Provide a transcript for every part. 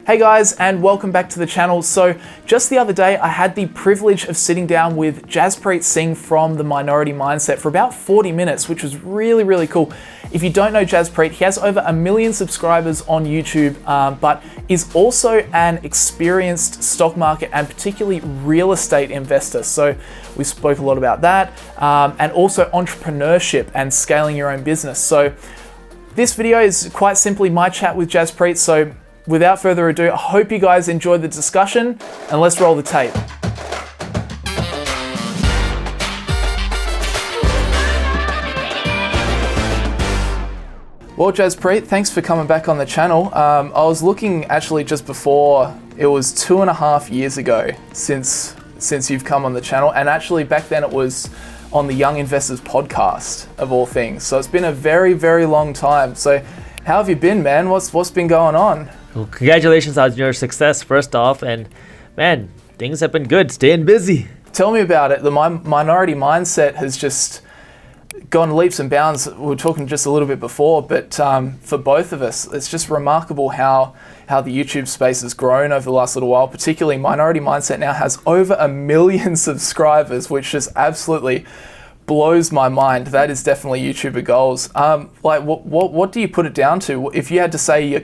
Hey guys, and welcome back to the channel. So just the other day, I had the privilege of sitting down with Jaspreet Singh from The Minority Mindset for about 40 minutes, which was really, really cool. If you don't know Jaspreet, he has over 1 million subscribers on YouTube, but is also an experienced stock market and particularly real estate investor. So we spoke a lot about that, and also entrepreneurship and scaling your own business. So this video is quite simply my chat with Jaspreet. So without further ado, I hope you guys enjoyed the discussion, and let's roll the tape. Well, Jaspreet, thanks for coming back on the channel. I was looking actually just before, it was 2.5 years ago since you've come on the channel, and actually back then it was on the Young Investors podcast of all things. So it's been a very, very long time. So how have you been, man? What's been going on? Well, congratulations on your success, first off, and man, things have been good, staying busy. Tell me about it. The Minority Mindset has just gone leaps and bounds. We were talking just a little bit before, but for both of us, it's just remarkable how the YouTube space has grown over the last little while. Particularly, Minority Mindset now has over 1 million subscribers, which just absolutely blows my mind. That is definitely YouTuber goals. Like, what do you put it down to? If you had to say your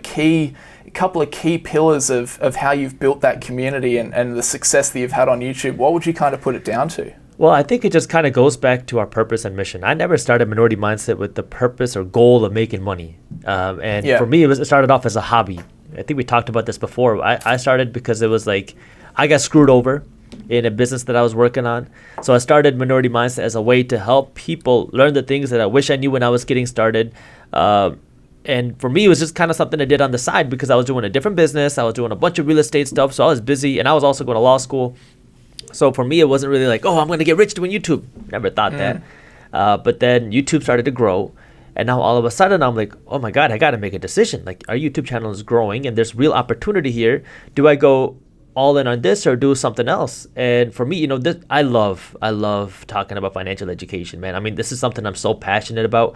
couple of key pillars of how you've built that community and the success that you've had on YouTube, what would you kind of put it down to? Well, I think it just kind of goes back to our purpose and mission. I never started Minority Mindset with the purpose or goal of making money. For me, it started off as a hobby. I think we talked about this before. I started because it was like, I got screwed over in a business that I was working on. So I started Minority Mindset as a way to help people learn the things that I wish I knew when I was getting started. And for me, it was just kind of something I did on the side because I was doing a different business. I was doing a bunch of real estate stuff. So I was busy, and I was also going to law school. So for me, it wasn't really like, oh, I'm going to get rich doing YouTube. Never thought that. But then YouTube started to grow. And now all of a sudden, I'm like, oh my God, I got to make a decision. Like, our YouTube channel is growing and there's real opportunity here. Do I go all in on this or do something else? And for me, I love talking about financial education, man. I mean, this is something I'm so passionate about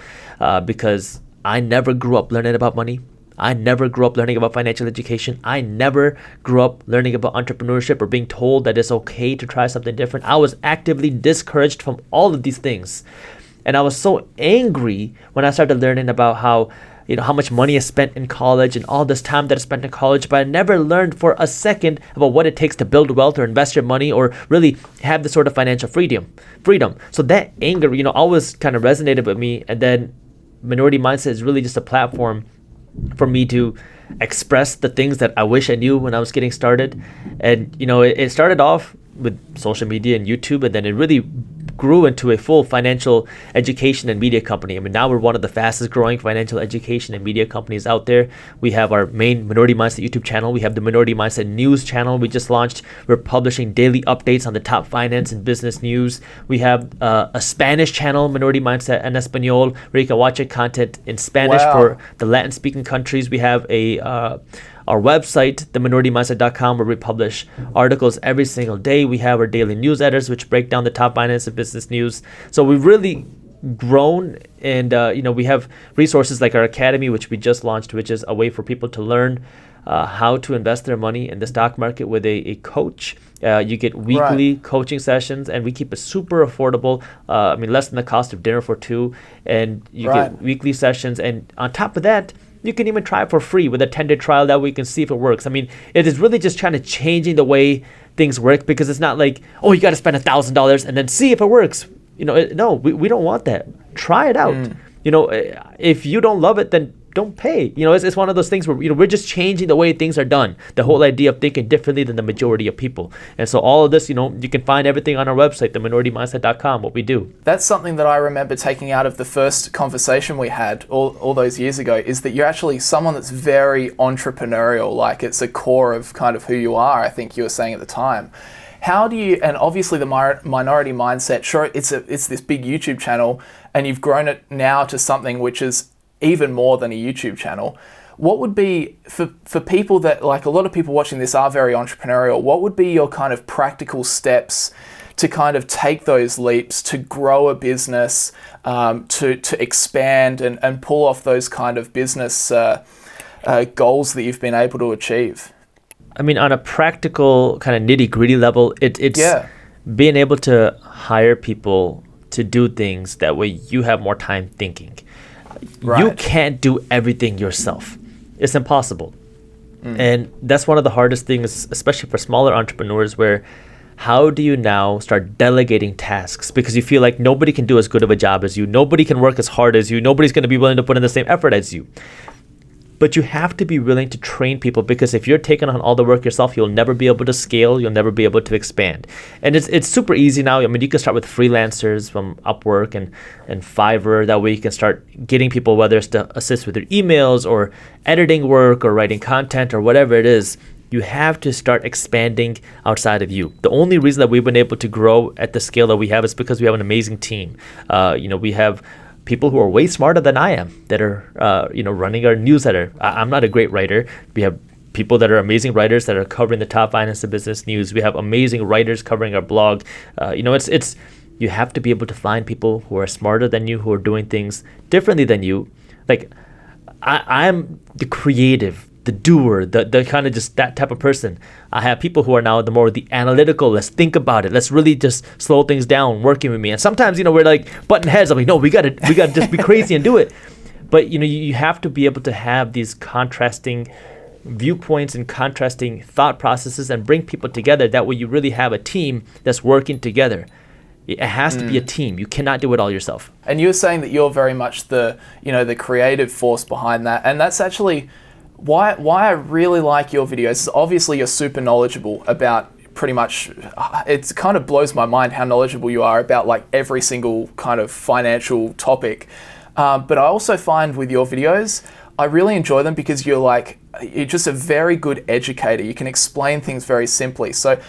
because I never grew up learning about money. I never grew up learning about financial education. I never grew up learning about entrepreneurship or being told that it's okay to try something different. I was actively discouraged from all of these things. And I was so angry when I started learning about how much money I spent in college and all this time that I spent in college, but I never learned for a second about what it takes to build wealth or invest your money or really have the sort of financial freedom. So that anger, always kind of resonated with me. And then Minority Mindset is really just a platform for me to express the things that I wish I knew when I was getting started. And, it started off with social media and YouTube, and then it really grew into a full financial education and media company. I mean, now we're one of the fastest growing financial education and media companies out there. We have our main Minority Mindset YouTube channel. We have the Minority Mindset News channel we just launched. We're publishing daily updates on the top finance and business news. We have a Spanish channel, Minority Mindset en Español, where you can watch it content in Spanish for the Latin speaking countries. We have our website, theminoritymindset.com, where we publish articles every single day. We have our daily newsletters, which break down the top finance and business news. So we've really grown, and we have resources like our academy, which we just launched, which is a way for people to learn how to invest their money in the stock market with a coach. You get weekly coaching sessions, and we keep it super affordable. Less than the cost of dinner for two, and you get weekly sessions. And on top of that, you can even try it for free with a 10-day trial. That way you can see if it works. I mean, it is really just trying to changing the way things work, because it's not like, oh, you got to spend $1,000 and then see if it works. No, we don't want that. Try it out. If you don't love it, then don't pay. It's one of those things where we're just changing the way things are done. The whole idea of thinking differently than the majority of people. And so all of this, you can find everything on our website, theminoritymindset.com, what we do. That's something that I remember taking out of the first conversation we had all those years ago, is that you're actually someone that's very entrepreneurial. Like, it's a core of kind of who you are, I think you were saying at the time. How do you, and obviously the Minority Mindset, sure, it's this big YouTube channel, and you've grown it now to something which is even more than a YouTube channel. What would be, for people that, like, a lot of people watching this are very entrepreneurial, what would be your kind of practical steps to kind of take those leaps, to grow a business, to expand and pull off those kind of business goals that you've been able to achieve? I mean, on a practical kind of nitty gritty level, it's being able to hire people to do things that way you have more time thinking. Right. You can't do everything yourself. It's impossible. And that's one of the hardest things, especially for smaller entrepreneurs, where how do you now start delegating tasks? Because you feel like nobody can do as good of a job as you. Nobody can work as hard as you. Nobody's going to be willing to put in the same effort as you. But you have to be willing to train people, because if you're taking on all the work yourself, you'll never be able to scale. You'll never be able to expand. And it's super easy now. I mean, you can start with freelancers from Upwork and Fiverr. That way you can start getting people, whether it's to assist with their emails or editing work or writing content or whatever it is. You have to start expanding outside of you. The only reason that we've been able to grow at the scale that we have is because we have an amazing team. We have people who are way smarter than I am that are, running our newsletter. I'm not a great writer. We have people that are amazing writers that are covering the top finance and business news. We have amazing writers covering our blog. It's you have to be able to find people who are smarter than you, who are doing things differently than you. Like I'm the creative, the doer, the kind of just that type of person. I have people who are now the analytical. Let's think about it. Let's really just slow things down, working with me. And sometimes, we're like butting heads. I'm like, no, we gotta just be crazy and do it. But you have to be able to have these contrasting viewpoints and contrasting thought processes and bring people together. That way you really have a team that's working together. It has to be a team. You cannot do it all yourself. And you were saying that you're very much the creative force behind that. And that's actually why I really like your videos. Obviously, you're super knowledgeable about pretty much, it kind of blows my mind how knowledgeable you are about like every single kind of financial topic. But I also find with your videos, I really enjoy them because you're just a very good educator. You can explain things very simply. So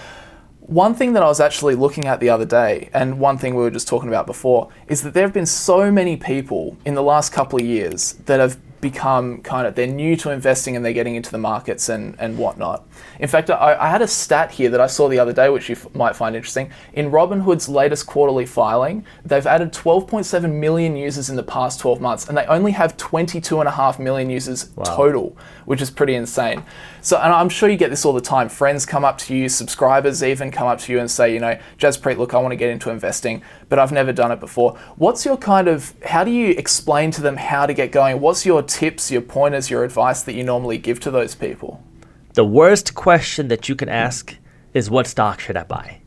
one thing that I was actually looking at the other day, and one thing we were just talking about before, is that there have been so many people in the last couple of years that have become they're new to investing and they're getting into the markets and whatnot. In fact, I had a stat here that I saw the other day, which you might find interesting. In Robinhood's latest quarterly filing, they've added 12.7 million users in the past 12 months, and they only have 22.5 million users total, which is pretty insane. So, and I'm sure you get this all the time. Friends come up to you, subscribers even come up to you and say, Jaspreet, look, I want to get into investing, but I've never done it before. What's your how do you explain to them how to get going? What's your tips, your pointers, your advice that you normally give to those people? The worst question that you can ask is, what stock should I buy?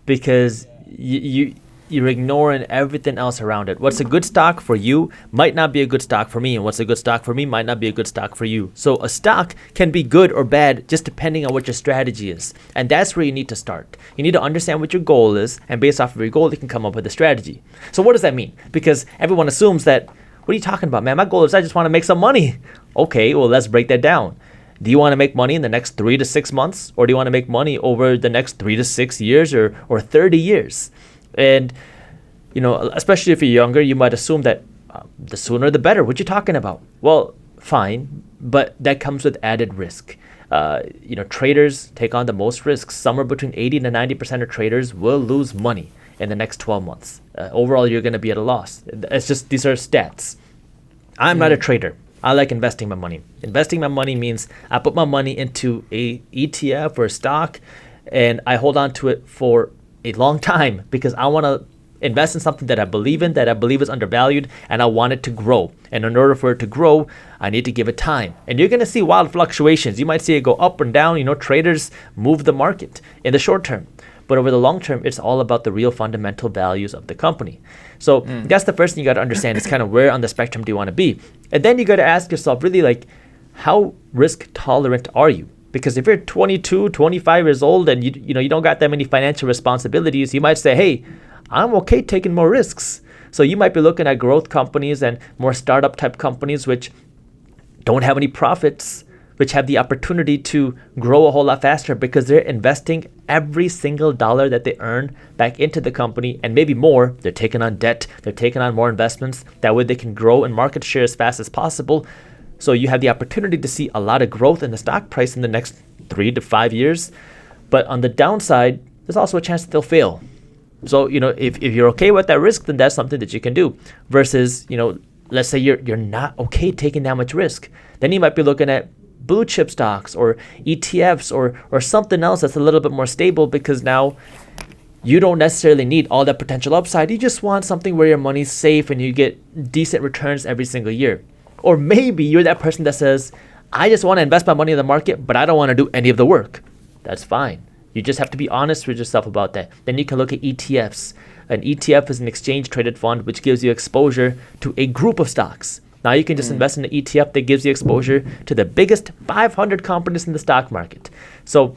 Because you're ignoring everything else around it. What's a good stock for you might not be a good stock for me, and what's a good stock for me might not be a good stock for you. So a stock can be good or bad just depending on what your strategy is. And that's where you need to start. You need to understand what your goal is, and based off of your goal, you can come up with a strategy. So what does that mean? Because everyone assumes that, what are you talking about, man? My goal is I just want to make some money. Okay, well, let's break that down. Do you want to make money in the next 3 to 6 months? Or do you want to make money over the next 3 to 6 years or 30 years? And, especially if you're younger, you might assume that the sooner the better. What you talking about? Well, fine, but that comes with added risk. Traders take on the most risks. Somewhere between 80 to 90% of traders will lose money in the next 12 months. Overall, you're going to be at a loss. It's just, these are stats. I'm not a trader. I like investing my money. Investing my money means I put my money into a ETF or a stock, and I hold on to it for a long time because I want to invest in something that I believe in, that I believe is undervalued, and I want it to grow. And in order for it to grow, I need to give it time. And you're going to see wild fluctuations. You might see it go up and down. Traders move the market in the short term. But over the long term, it's all about the real fundamental values of the company. So that's the first thing you got to understand is kind of where on the spectrum do you want to be. And then you got to ask yourself really how risk tolerant are you? Because if you're 22, 25 years old and you don't got that many financial responsibilities, you might say, hey, I'm okay taking more risks. So you might be looking at growth companies and more startup type companies which don't have any profits, which have the opportunity to grow a whole lot faster because they're investing every single dollar that they earn back into the company, and maybe more. They're taking on debt, they're taking on more investments. That way they can grow in market share as fast as possible. So you have the opportunity to see a lot of growth in the stock price in the next 3 to 5 years. But on the downside, there's also a chance that they'll fail. So, if you're okay with that risk, then that's something that you can do. Versus, let's say you're not okay taking that much risk. Then you might be looking at blue chip stocks or ETFs or something else that's a little bit more stable, because now you don't necessarily need all that potential upside. You just want something where your money's safe and you get decent returns every single year. Or maybe you're that person that says, I just want to invest my money in the market, but I don't want to do any of the work. That's fine. You just have to be honest with yourself about that. Then you can look at ETFs. An ETF is an exchange traded fund which gives you exposure to a group of stocks. Now you can just invest in an ETF that gives you exposure to the biggest 500 companies in the stock market. So,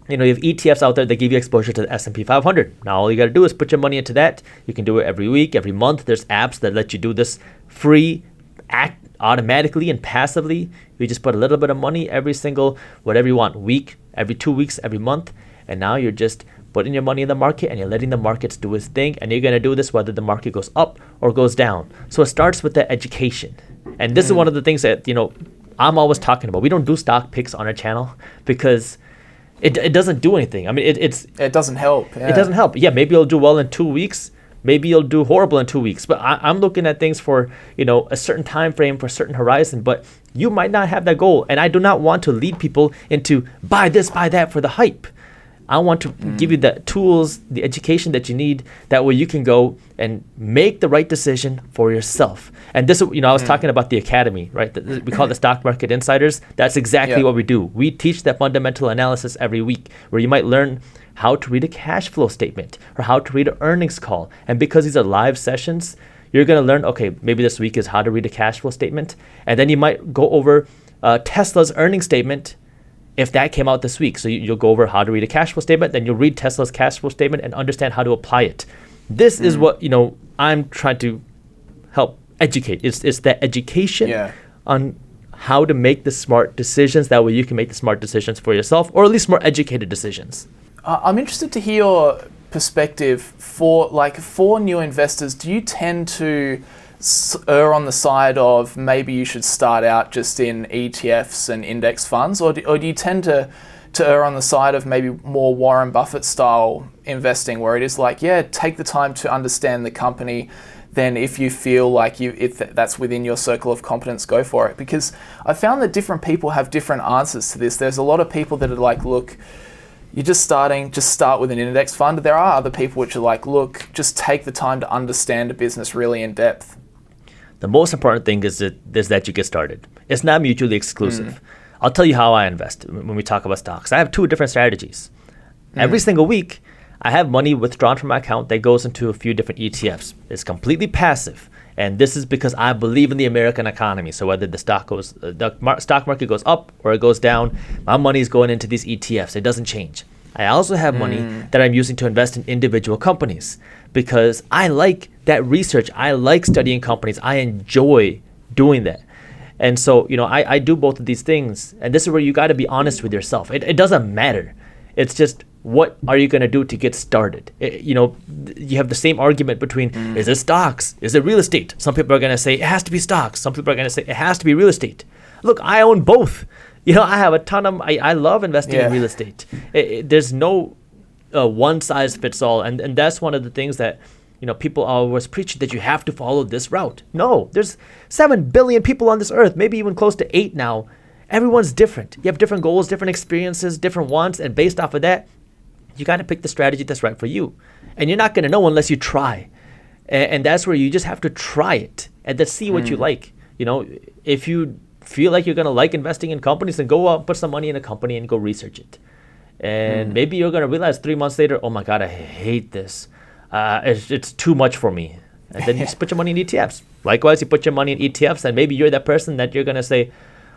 you have ETFs out there that give you exposure to the S&P 500. Now all you got to do is put your money into that. You can do it every week, every month. There's apps that let you do this free, automatically and passively. You just put a little bit of money every single, whatever you want, week, every 2 weeks, every month. And now you're just putting your money in the market and you're letting the markets do its thing. And you're going to do this whether the market goes up or goes down. So it starts with the education. And this is one of the things that, I'm always talking about. We don't do stock picks on our channel because it doesn't do anything. I mean, it doesn't help. Yeah. It doesn't help. Yeah, maybe you'll do well in 2 weeks. Maybe you'll do horrible in 2 weeks. But I'm looking at things for, a certain time frame, for a certain horizon. But you might not have that goal. And I do not want to lead people into buy this, buy that for the hype. I want to give you the tools, the education that you need. That way you can go and make the right decision for yourself. And this, I was talking about the academy, right? We call it the Stock Market Insiders. That's exactly what we do. We teach that fundamental analysis every week, where you might learn how to read a cash flow statement or how to read an earnings call. And because these are live sessions, you're going to learn, okay, maybe this week is how to read a cash flow statement. And then you might go over Tesla's earnings statement if that came out this week. So you'll go over how to read a cash flow statement, then you'll read Tesla's cash flow statement and understand how to apply it. This is what, I'm trying to help educate. It's that education on how to make the smart decisions. That way you can make the smart decisions for yourself, or at least more educated decisions. I'm interested to hear your perspective for new investors. Do you tend to err on the side of maybe you should start out just in ETFs and index funds, or do you tend to err on the side of maybe more Warren Buffett style investing, where it is take the time to understand the company, then if you feel like if that's within your circle of competence, go for it? Because I found that different people have different answers to this. There's a lot of people that are like, look, you're just starting, just start with an index fund. There are other people which are like, look, just take the time to understand a business really in depth. The most important thing is that you get started. It's not mutually exclusive. I'll tell you how I invest when we talk about stocks. I have 2 different strategies. Every single week, I have money withdrawn from my account that goes into a few different ETFs. It's completely passive. And this is because I believe in the American economy. So whether the stock market goes up or it goes down, my money is going into these ETFs. It doesn't change. I also have money that I'm using to invest in individual companies because I like that research. I like studying companies. I enjoy doing that. And so, I do both of these things. And this is where you got to be honest with yourself. It doesn't matter. It's just, what are you going to do to get started? You have the same argument between, is it stocks? Is it real estate? Some people are going to say it has to be stocks. Some people are going to say it has to be real estate. Look, I own both. I have a ton of, I love investing in real estate. There's no one size fits all. And that's one of the things that, people always preach, that you have to follow this route. No, there's 7 billion people on this earth, maybe even close to 8 now. Everyone's different. You have different goals, different experiences, different wants. And based off of that, you got to pick the strategy that's right for you. And you're not going to know unless you try. And that's where you just have to try it and then see what you like. If you feel like you're going to like investing in companies, then go out, put some money in a company and go research it. And maybe you're going to realize 3 months later, oh my God, I hate this. It's too much for me. And then you just put your money in ETFs. Likewise, you put your money in ETFs, and maybe you're that person that you're going to say,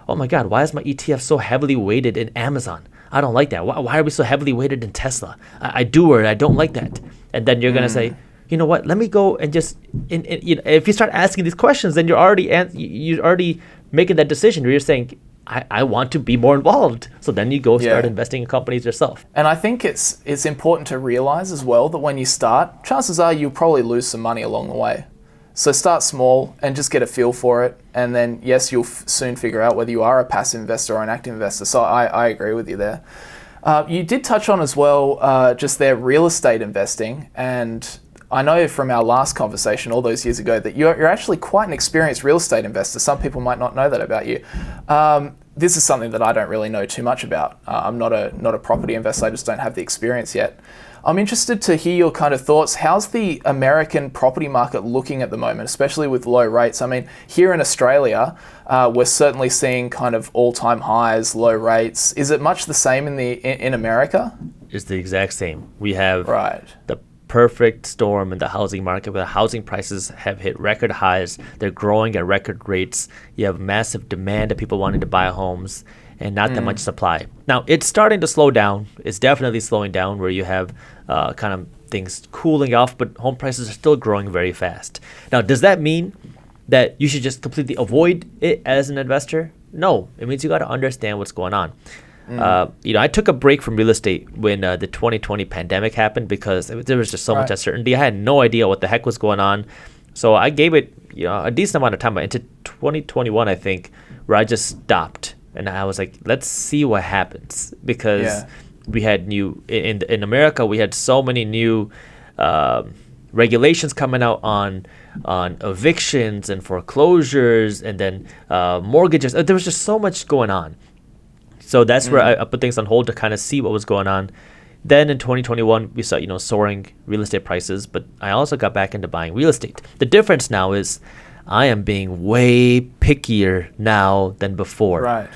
oh my God, why is my ETF so heavily weighted in Amazon? I don't like that. Why are we so heavily weighted in Tesla? I do, or I don't like that. And then you're going to say, you know what, let me go and just, if you start asking these questions, then you're already making that decision where you're saying, I want to be more involved. So then you go start investing in companies yourself. And I think it's important to realize as well that when you start, chances are you'll probably lose some money along the way. So start small and just get a feel for it. And then, yes, you'll soon figure out whether you are a passive investor or an active investor. So I agree with you there. You did touch on as well just their real estate investing. And I know from our last conversation all those years ago that you're actually quite an experienced real estate investor. Some people might not know that about you. This is something that I don't really know too much about. I'm not a property investor. I just don't have the experience yet. I'm interested to hear your kind of thoughts. How's the American property market looking at the moment, especially with low rates? I mean, here in Australia, we're certainly seeing kind of all-time highs, low rates. Is it much the same in America? It's the exact same. We have right. the perfect storm in the housing market where housing prices have hit record highs. They're growing at record rates. You have massive demand of people wanting to buy homes and not that much supply. Now, it's starting to slow down. It's definitely slowing down where you have kind of things cooling off, but home prices are still growing very fast. Now, does that mean that you should just completely avoid it as an investor? No, it means you got to understand what's going on. I took a break from real estate when the 2020 pandemic happened because there was just so much uncertainty. I had no idea what the heck was going on. So I gave it a decent amount of time, but into 2021, I think, where I just stopped. And I was like, let's see what happens. Because we had in America, we had so many new regulations coming out on evictions and foreclosures and then mortgages. There was just so much going on. So that's where I put things on hold to kind of see what was going on. Then in 2021, we saw, soaring real estate prices, but I also got back into buying real estate. The difference now is I am being way pickier now than before. Right.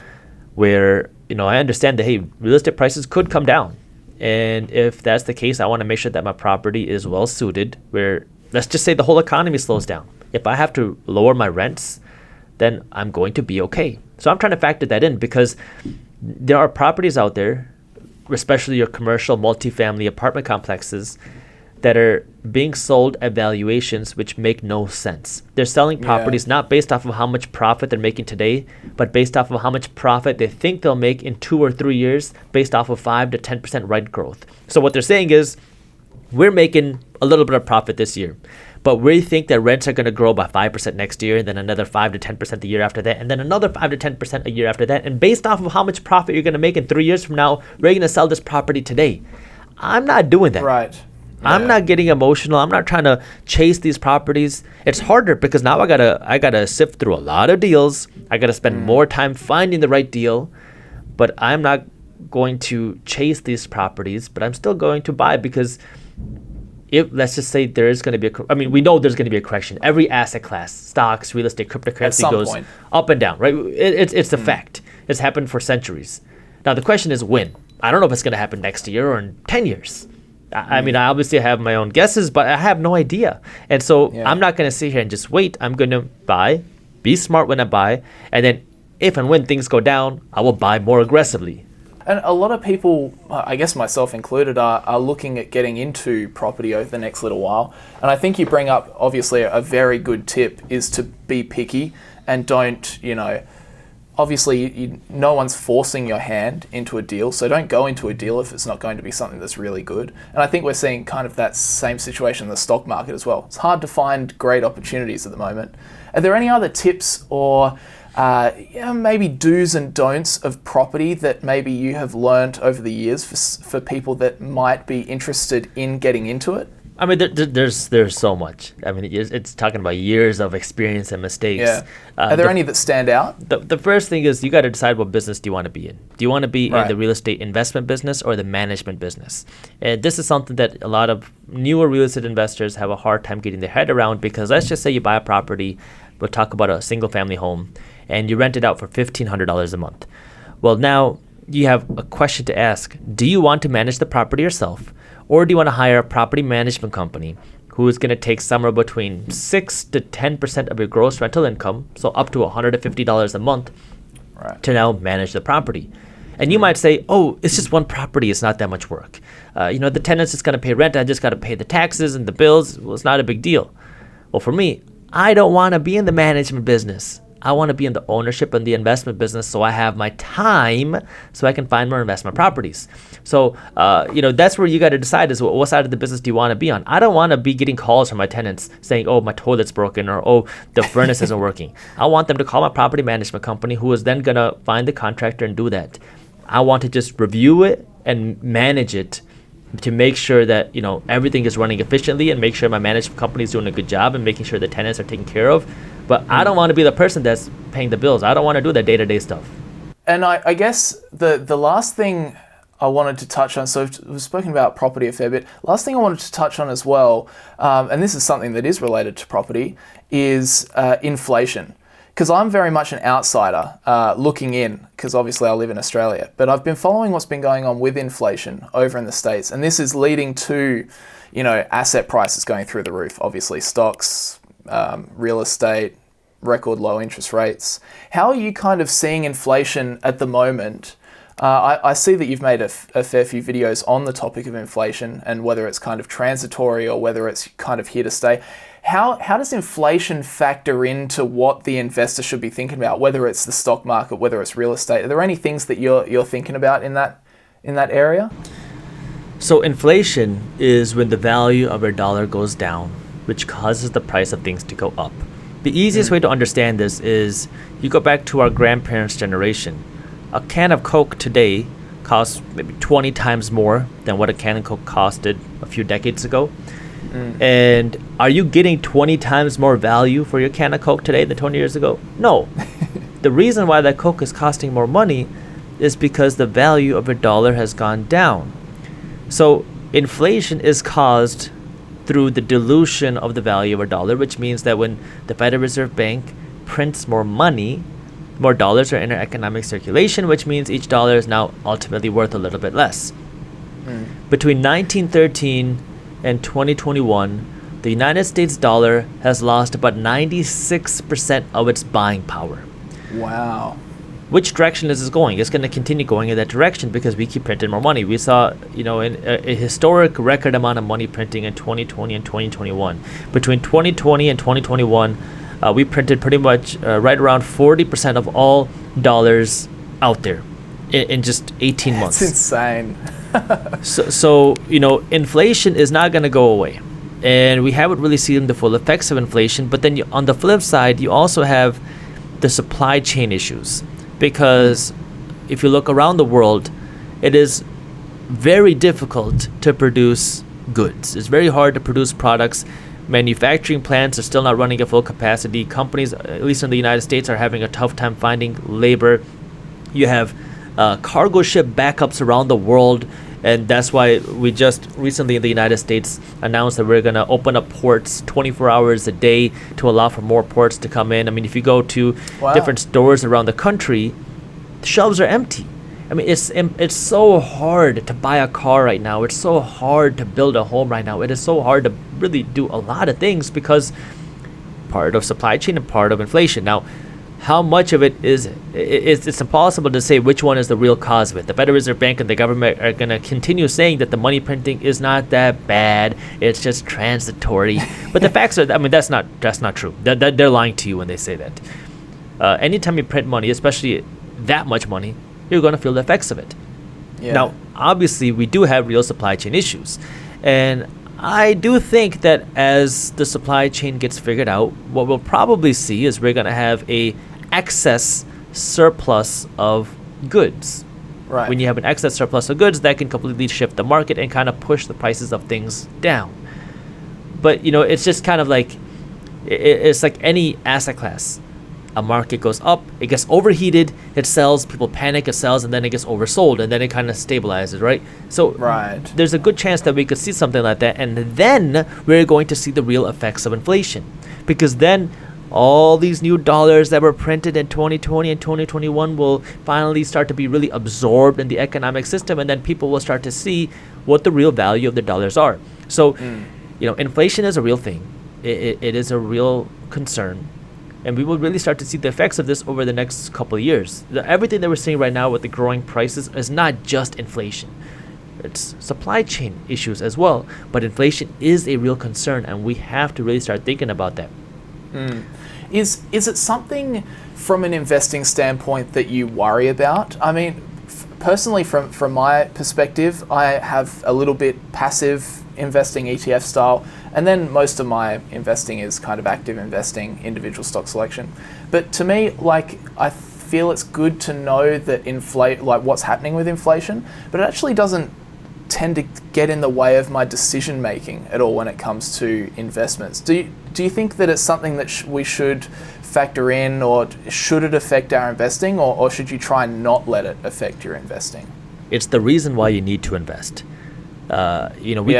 Where, I understand that, hey, real estate prices could come down. And if that's the case, I want to make sure that my property is well suited where, let's just say the whole economy slows down. If I have to lower my rents, then I'm going to be okay. So I'm trying to factor that in because there are properties out there, especially your commercial multifamily apartment complexes, that are being sold at valuations which make no sense. They're selling properties not based off of how much profit they're making today, but based off of how much profit they think they'll make in 2 or 3 years based off of 5 to 10% rent growth. So what they're saying is, we're making a little bit of profit this year, but we think that rents are going to grow by 5% next year, and then another 5 to 10% the year after that, and then another 5 to 10% a year after that. And based off of how much profit you're going to make in 3 years from now, we're going to sell this property today. I'm not doing that. Right. Yeah. I'm not getting emotional. I'm not trying to chase these properties. It's harder because now I gotta sift through a lot of deals. I gotta spend more time finding the right deal, but I'm not going to chase these properties, but I'm still going to buy because if, let's just say there is going to be we know there's going to be a correction. Every asset class, stocks, real estate, cryptocurrency goes up and down, right? It's a fact. It's happened for centuries. Now the question is when. I don't know if it's going to happen next year or in 10 years. I obviously have my own guesses, but I have no idea. And so I'm not going to sit here and just wait. I'm going to buy, be smart when I buy, and then if and when things go down, I will buy more aggressively. And a lot of people, I guess myself included, are looking at getting into property over the next little while. And I think you bring up, obviously, a very good tip is to be picky and don't, obviously, no one's forcing your hand into a deal, so don't go into a deal if it's not going to be something that's really good. And I think we're seeing kind of that same situation in the stock market as well. It's hard to find great opportunities at the moment. Are there any other tips or maybe do's and don'ts of property that maybe you have learned over the years for people that might be interested in getting into it? There's so much. It's talking about years of experience and mistakes. Yeah. Are there any that stand out? The first thing is you got to decide what business do you want to be in. Do you want to be in the real estate investment business or the management business? And this is something that a lot of newer real estate investors have a hard time getting their head around because let's just say you buy a property, we'll talk about a single family home, and you rent it out for $1,500 a month. Well, now you have a question to ask. Do you want to manage the property yourself? Or do you want to hire a property management company who is going to take somewhere between 6 to 10% of your gross rental income, so up to $150 a month, to now manage the property? And you might say, oh, it's just one property. It's not that much work. The tenant's just going to pay rent. I just got to pay the taxes and the bills. Well, it's not a big deal. Well, for me, I don't want to be in the management business. I want to be in the ownership and the investment business so I have my time so I can find more investment properties. So, that's where you got to decide is what side of the business do you want to be on? I don't want to be getting calls from my tenants saying, oh, my toilet's broken or, oh, the furnace isn't working. I want them to call my property management company who is then going to find the contractor and do that. I want to just review it and manage it to make sure that everything is running efficiently and make sure my management company is doing a good job and making sure the tenants are taken care of. But I don't want to be the person that's paying the bills. I don't want to do the day-to-day stuff. And I guess the last thing I wanted to touch on, so we've spoken about property a fair bit. Last thing I wanted to touch on as well, and this is something that is related to property, is inflation. Because I'm very much an outsider looking in, because obviously I live in Australia. But I've been following what's been going on with inflation over in the States. And this is leading to, asset prices going through the roof. Obviously stocks, real estate, record low interest rates. How are you kind of seeing inflation at the moment? I see that you've made a fair few videos on the topic of inflation and whether it's kind of transitory or whether it's kind of here to stay. How does inflation factor into what the investor should be thinking about, whether it's the stock market, whether it's real estate? Are there any things that you're thinking about in that area? So inflation is when the value of a dollar goes down, which causes the price of things to go up. The easiest way to understand this is you go back to our grandparents' generation. A can of Coke today costs maybe 20 times more than what a can of Coke costed a few decades ago. And are you getting 20 times more value for your can of Coke today than 20 years ago? No. The reason why that Coke is costing more money is because the value of a dollar has gone down. So inflation is caused through the dilution of the value of a dollar, which means that when the Federal Reserve Bank prints more money, more dollars are in our economic circulation, which means each dollar is now ultimately worth a little bit less. Between 1913 and 2021, the United States dollar has lost about 96% of its buying power. Wow. Which direction is this going? It's going to continue going in that direction because we keep printing more money. We saw, a historic record amount of money printing in 2020 and 2021. Between 2020 and 2021, we printed pretty much right around 40% of all dollars out there in just 18 months. That's insane. So inflation is not going to go away. And we haven't really seen the full effects of inflation. But then on the flip side, you also have the supply chain issues. Because if you look around the world, it is very difficult to produce goods. It's very hard to produce products. Manufacturing plants are still not running at full capacity. Companies, at least in the United States, are having a tough time finding labor. You have cargo ship backups around the world. And that's why we just recently in the United States announced that we're going to open up ports 24 hours a day to allow for more ports to come in. I mean, if you go to different stores around the country, the shelves are empty. I mean, it's so hard to buy a car right now. It's so hard to build a home right now. It is so hard to really do a lot of things because part of supply chain and part of inflation. Now, how much of it is it? It's impossible to say which one is the real cause of it. The Federal Reserve Bank and the government are going to continue saying that the money printing is not that bad. It's just transitory. But the facts are, I mean, that's not true. They're lying to you when they say that. Anytime you print money, especially that much money, you're going to feel the effects of it. Yeah. Now, obviously, we do have real supply chain issues. And I do think that as the supply chain gets figured out, what we'll probably see is we're going to have a excess surplus of goods. Right. When you have an excess surplus of goods, that can completely shift the market and kind of push the prices of things down. But, it's just kind of like, it's like any asset class. A market goes up, it gets overheated, it sells, people panic, it sells, and then it gets oversold, and then it kind of stabilizes, right? So there's a good chance that we could see something like that, and then we're going to see the real effects of inflation. Because then all these new dollars that were printed in 2020 and 2021 will finally start to be really absorbed in the economic system, and then people will start to see what the real value of the dollars are. So, inflation is a real thing. It is a real concern. And we will really start to see the effects of this over the next couple of years. Everything that we're seeing right now with the growing prices is not just inflation. It's supply chain issues as well. But inflation is a real concern, and we have to really start thinking about that. Is it something from an investing standpoint that you worry about? I mean, personally, from my perspective, I have a little bit passive investing, ETF style, and then most of my investing is kind of active investing, individual stock selection. But to me, I feel it's good to know that what's happening with inflation, but it actually doesn't tend to get in the way of my decision making at all when it comes to investments. Do you think that it's something that we should factor in, or should it affect our investing, or should you try and not let it affect your investing? It's the reason why you need to invest. We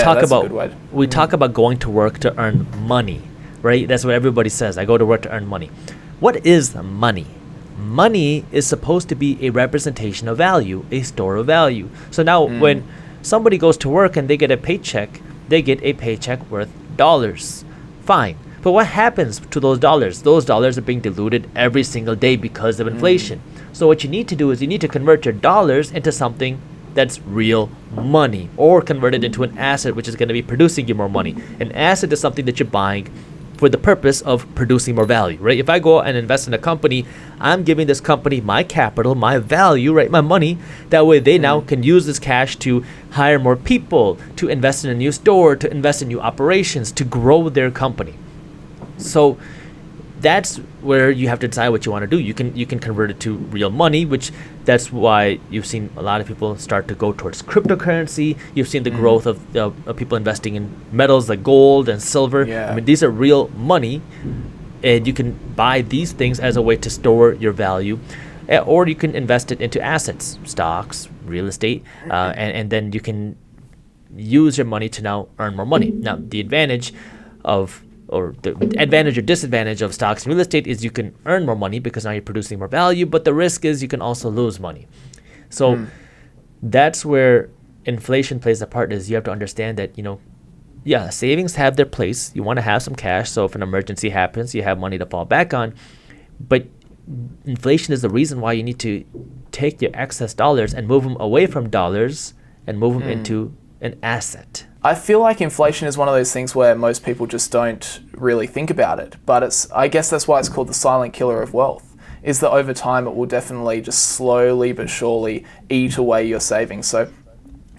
talk about going to work to earn money, right? That's what everybody says. I go to work to earn money. What is money? Money is supposed to be a representation of value, a store of value. So now when somebody goes to work and they get a paycheck, they get a paycheck worth dollars. Fine. But what happens to those dollars? Those dollars are being diluted every single day because of inflation. So what you need to do is you need to convert your dollars into something that's real money, or convert it into an asset which is going to be producing you more money. An asset is something that you're buying for the purpose of producing more value, right? If I go and invest in a company, I'm giving this company my capital, my value, right? My money. That way they now can use this cash to hire more people, to invest in a new store, to invest in new operations, to grow their company. So that's where you have to decide what you want to do. You can convert it to real money, which that's why you've seen a lot of people start to go towards cryptocurrency. You've seen the growth of people investing in metals like gold and silver. Yeah. I mean, these are real money, and you can buy these things as a way to store your value, or you can invest it into assets, stocks, real estate, and then you can use your money to now earn more money. Now, the advantage or disadvantage of stocks and real estate is you can earn more money because now you're producing more value, but the risk is you can also lose money. So that's where inflation plays a part, is you have to understand that, savings have their place. You want to have some cash, so if an emergency happens, you have money to fall back on. But inflation is the reason why you need to take your excess dollars and move them away from dollars and move them into an asset. I feel like inflation is one of those things where most people just don't really think about it, but I guess that's why it's called the silent killer of wealth, is that over time it will definitely just slowly but surely eat away your savings. So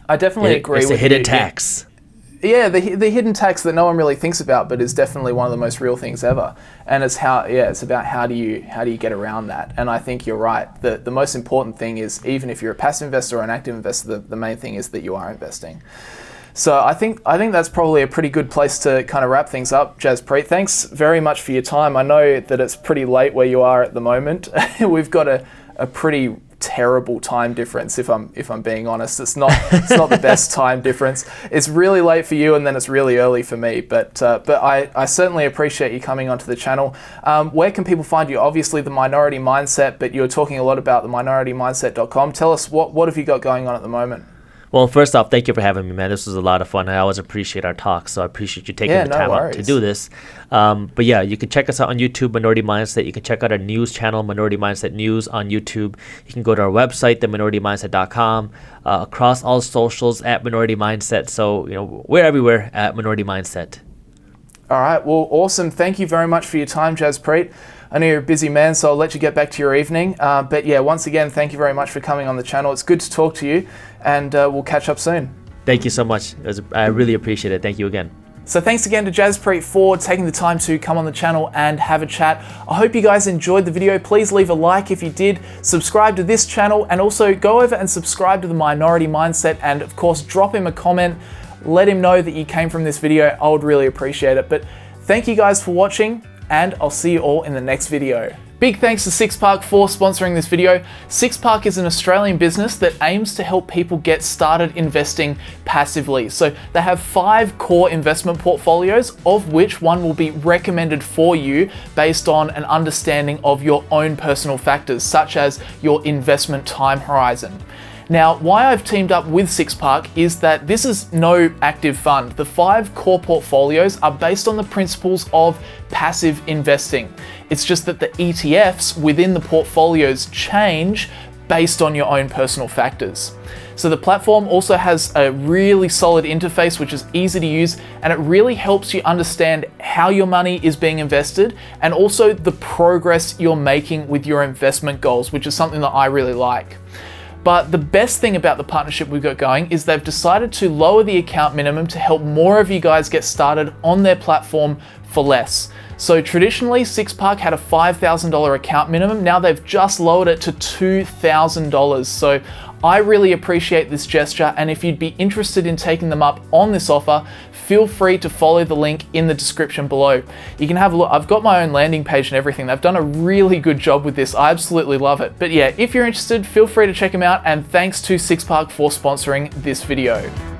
I definitely agree with you. It's a hidden tax. Yeah, the hidden tax that no one really thinks about, but is definitely one of the most real things ever. And it's about how do you get around that. And I think you're right. The most important thing is, even if you're a passive investor or an active investor, the main thing is that you are investing. So I think that's probably a pretty good place to kind of wrap things up, Jaspreet. Thanks very much for your time. I know that it's pretty late where you are at the moment. We've got a pretty terrible time difference, if I'm being honest. It's not the best time difference. It's really late for you, and then it's really early for me. But I certainly appreciate you coming onto the channel. Where can people find you? Obviously, the Minority Mindset, but you're talking a lot about the minoritymindset.com. Tell us what have you got going on at the moment? Well, first off, thank you for having me, man. This was a lot of fun. I always appreciate our talks, so I appreciate you taking the time out to do this. But yeah, you can check us out on YouTube, Minority Mindset. You can check out our news channel, Minority Mindset News, on YouTube. You can go to our website, theminoritymindset.com, across all socials at Minority Mindset. So, we're everywhere at Minority Mindset. All right. Well, awesome. Thank you very much for your time, Jaspreet. I know you're a busy man, so I'll let you get back to your evening. But yeah, once again, thank you very much for coming on the channel. It's good to talk to you, and we'll catch up soon. Thank you so much. I really appreciate it. Thank you again. So thanks again to Jaspreet for taking the time to come on the channel and have a chat. I hope you guys enjoyed the video. Please leave a like if you did, subscribe to this channel, and also go over and subscribe to the Minority Mindset, and of course, drop him a comment. Let him know that you came from this video. I would really appreciate it. But thank you guys for watching, and I'll see you all in the next video. Big thanks to SixPark for sponsoring this video. SixPark is an Australian business that aims to help people get started investing passively. So they have 5 core investment portfolios, of which one will be recommended for you based on an understanding of your own personal factors, such as your investment time horizon. Now, why I've teamed up with SixPark is that this is no active fund. The 5 core portfolios are based on the principles of passive investing. It's just that the ETFs within the portfolios change based on your own personal factors. So the platform also has a really solid interface, which is easy to use, and it really helps you understand how your money is being invested and also the progress you're making with your investment goals, which is something that I really like. But the best thing about the partnership we've got going is they've decided to lower the account minimum to help more of you guys get started on their platform for less. So traditionally, SixPark had a $5,000 account minimum. Now they've just lowered it to $2,000. So I really appreciate this gesture, and if you'd be interested in taking them up on this offer, feel free to follow the link in the description below. You can have a look. I've got my own landing page and everything. They've done a really good job with this. I absolutely love it. But yeah, if you're interested, feel free to check them out, and thanks to Six Park for sponsoring this video.